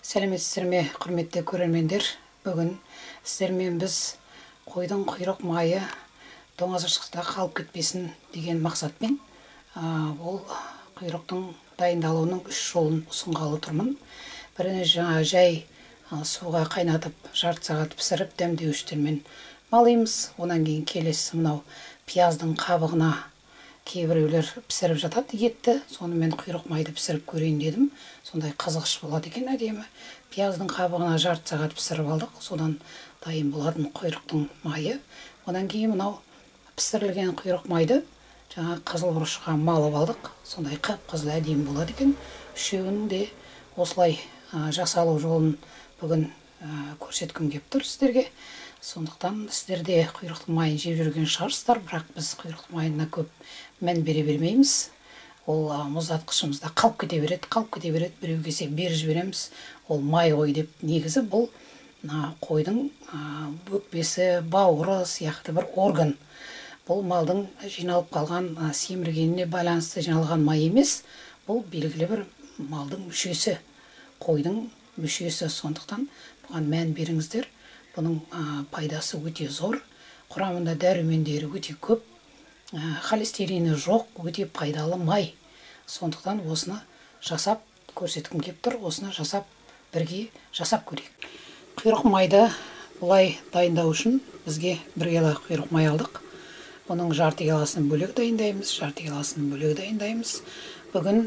Сәлеметсіздер ме, құрметті көрермендер? Бүгін сіздермен біз қойдың құйрық майы тоңазытқышта қалып кетпесін деген мақсатпен ол құйрықтың дайындалуының 3 жолын ұсынғалы тұрмын. Бірінші жай суға қайнатып жарты сағат пісіріп дәмдеуіштермен малаймыз. Онан кейін келесі мынау пияздың қабығына кейбіреулер пісіріп жатады етті. Сонымен құйрық майды пісіріп көрейін дедім. Сондай қызғыш болады екен әдемі. Пияздың қабығына жарты сағат пісіріп алдық. Содан дайын болатын құйрықтың майы. Онан кейін мынау пісірілген құйрық майды жаңа қызыл бұрышқа малып алдық. Сондай қып-қызыл әдемі болады екен. Үшеуінің де осылай жасалу жолын бүгін көрсеткім келіп тұр сіздерге. Сондықтан сіздерде құйрықтың майын жеп жүрген шығарсыздар, бірақ біз құйрықтың майына көп мән бере бермейміз. Ол мұздатқышымызда қалып кете береді, біреу келсе беріп жібереміз. Ол май ғой деп, негізі бұл қойдың өкпесі, бауыры сияқты бір орган. Бұл малдың жиналып қалған семіргеніне байланысты жиналған май емес, бұл белгілі бір малдың мүшесі, қойдың мүшесі. Сондықтан бұған мән беріңіздер. Бұның пайдасы өте зор, құрамында дәрумендері өте көп, холестерині жоқ, өте пайдалы май. Сондықтан осыны жасап көрсеткім келіп тұр, осыны бірге жасап көрейік. Құйрық майды бұлай дайындау үшін бізге 1 кило құйрық май алдық. Оның жарты килосын бөлек дайындаймыз. Бүгін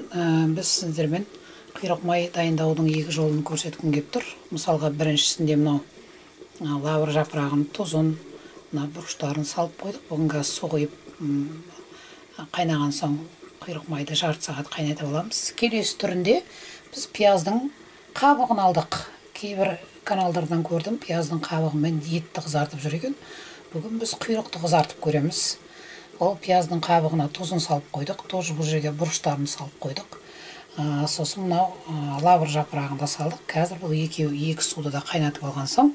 біз сіздермен құйрық май дайындаудың 2 жолын көрсеткім келіп тұр. Мысалға, біріншісінде мынау лавр жапырағын, тұзын, бұрыштарын салып қойдық. Бүгін газ су құйып қайнаған соң құйрық майды жарты сағат қайнатып аламыз. Келесі түрінде біз пияздың қабығын алдық. Кейбір каналдардан көрдім, пияздың қабығымен етті қызартып жүр екен. Бүгін біз құйрықты қызартып көреміз. Ол пияздың қабығына тұзын салып қойдық. Тоже бұл жерге бұрыштарын салып қойдық. Сосын мынау лавр жапырағын да салдық. Қазір бұл екі суды да қайнатып алған соң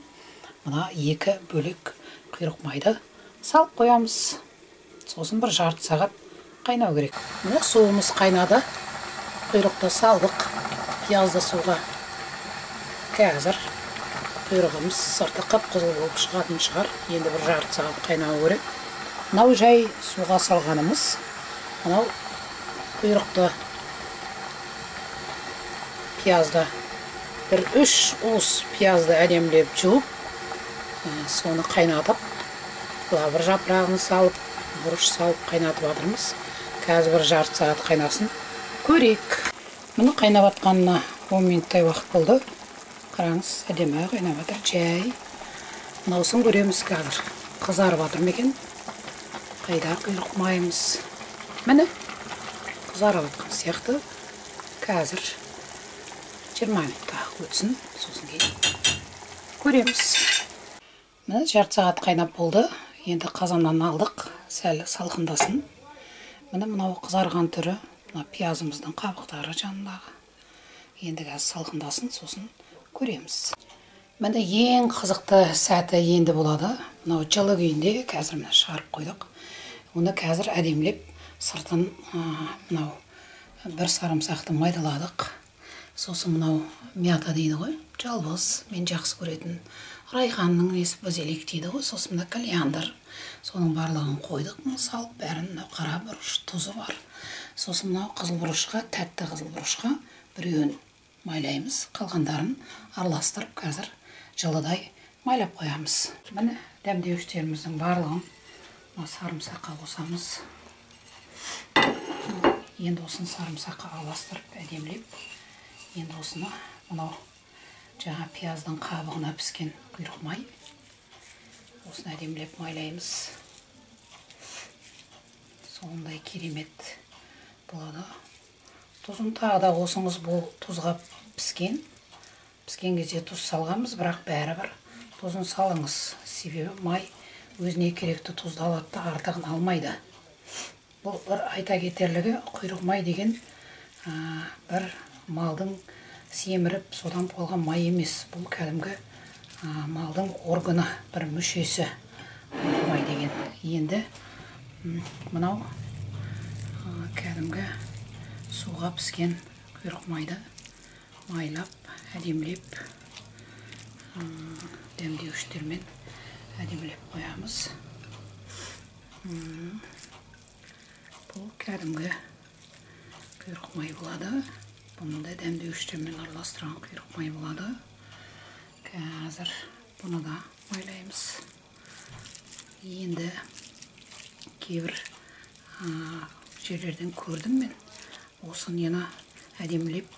мына 2 бөлек құйрық майды салып қоямыз. Сосын бір жарты сағат қайнау керек. Мына суымыз қайнады. Құйрықты салдық пиязды суға. Қазір құйрығымыз сырты қып-қызыл болып шығатын шығар. Енді бір жарты сағат қайнау керек. Мынау жай суға салғанымыз. Мынау құйрықты пиязды бір 3 уыс пиязды әдемілеп жуып, соны қайнатып, лавр жапырағын салып, бұрыш салып қайнатып жатырмыз. Қазір бір жарты сағат қайнасын көрейік. Мұны қайнап жатқанына 10 минуттай уақыт болды. Қараңыз, әдемі қайнап жатыр. Жай. Мынаусын көреміз қазір. Қызарып жатыр ма екен? Қайда құйрық майымыз? Міне, қызарып жатқан сияқты. Қазір 20 минутта өтсін, сосын кейін көреміз. Міне, жарты сағат қайнап болды. Енді қазаннан алдық, сәл салқындасын. Міне, мынау қызарған түрі, мына пиязымыздың қабықтары жанындағы. Енді қазір салқындасын, сосын көреміз. Міне, ең қызықты сәті енді болады. Мынау жылы күйінде қазір міне шығарып қойдық. Оны қазір әдемілеп сыртын мынау бір сарымсақты майдаладық. Сосын мынау мята дейді ғой, жалбыз, мен жақсы көретін. Райханның несі базилик дейді ғой, сосын мына кальяндр. Соның барлығын қойдық, салып, бәрін қара бұрыш, тұзы бар. Сосын мынау қызыл бұрышқа, тәтті қызыл бұрышқа біреуін майлаймыз, қалғандарын араластырып, қазір жылыдай майлап қоямыз. Міне, дәмдеуіштеріміздің барлығын сарымсаққа қосамыз. Енді осыны сарымсаққа араластырып, әдемілеп, енді осыны мынау жаңа пияздың қабығына піскен құйрық май. Осыны әдемілеп майлаймыз. Сондай керемет болады. Тұзын тағы да осыңыз, бұл тұзға піскен. Піскен кезде тұз салғанбыз, бірақ бәрібір тұзын салыңыз. Себебі май өзіне керекті тұзды алады, артығын алмайды. Бұл бір айта кетерлігі, құйрық май деген бір малдың семіріп, содан болған май емес. Бұл кәдімгі малдың органы, бір мүшесі май деген. Енді мынау кәдімгі суға піскен құйрық майды майлап, әдемілеп, дәмдеуіштермен әдемілеп қоямыз. Бұл кәдімгі құйрық май болады. Бұны да дәмдеуіштермен араластырған құйрық май болады. Қазір бұны да майлаймыз. Енді кейбір жерлерден көрдім мен. Осы нені әдемілеп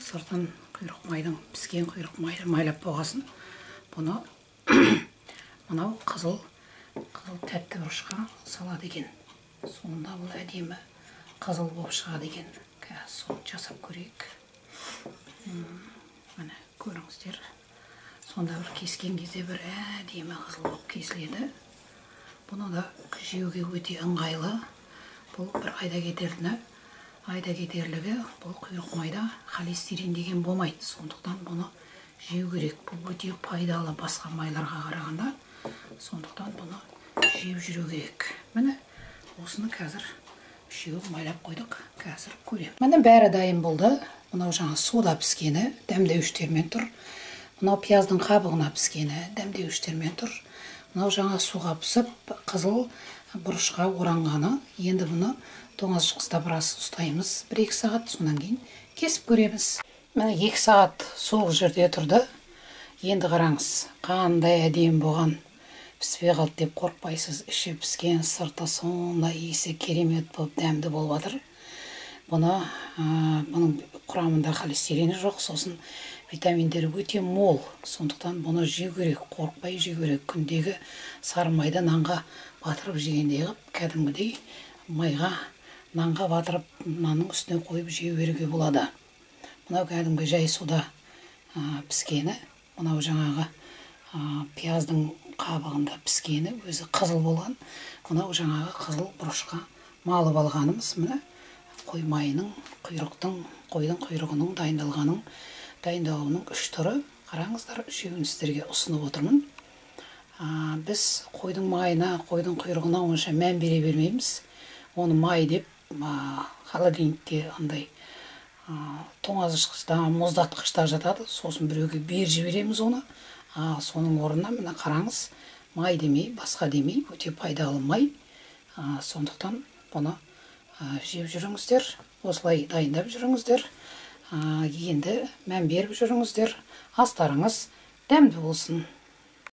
сыртын құйрық майдың, піскен құйрық майды майлап болғасын. Бұны мынау қызыл тәтті бұрышқа салады екен. Сонда бұл әдемі қызыл болып шығады екен. Қазір соны жасап көрейік. Міне көріңіздер. Сонда бір кескен кезде бір әдемі қызыл болып кесіледі. Бұны да жеуге өте ыңғайлы. Бұл бір айда кетерлігі бұл құйрық майда холестерин деген болмайды. Сондықтан бұны жеу керек. Бұл өте пайдалы басқа майларға қарағанда. Сондықтан бұны жеу жүру керек. Міне осыны қазір үшеуін майлап қойдық. Қазір көрем. Міне бәрі дайын болды. Мынау жаңа суда піскені дәмдеуіштермен тұр. Мынау пияздың қабығына піскені дәмдеуіштермен тұр. Мынау жаңа суға пісіп, қызыл бұрышқа оранғаны. Енді бұны тоңазытқышта біраз ұстаймыз. 1-2 сағат, сонан кейін кесіп көреміз. Міне 2 сағат суық жерде тұрды. Енді қараңыз, қандай әдемі болған. Піспей қалды деп қорықпайсыз. Іші піскен, сырты сондай иісі керемет болып дәмді болып жатыр. Бұның құрамында холестерині жоқ, сосын витаминдері өте мол. Сондықтан бұны жеу керек, қорықпай жеу керек. Күндегі сары майды нанға батырып жегендей қып, кәдімгідей майға нанға батырып, нанның үстіне қойып жеу беруге болады. Мынау кәдімгі жай суда піскені, мынау жаңағы пияздың қабығында піскені, өзі қызыл болған. Мынау жаңағы қызыл бұрышқа малып алғанымыз, міне қой майының, қойдың құйрығының дайындалуының 3 түрі. Қараңыздар, үшеуін сіздерге ұсынып отырмын. Біз қойдың майына, қойдың құйрығына онша мән бере бермейміз. Оны май деп холодильникте андай тоңазытқышта, мұздатқышта жатады. Сосын біреуге беріп жібереміз оны. Соның орнына міне қараңыз, май демей, басқа демей, өте пайдалы май. Сондықтан бұны жеп жүріңіздер, осылай дайындап жүріңіздер. Енді мән беріп жүріңіздер. Астарыңыз дәмді болсын.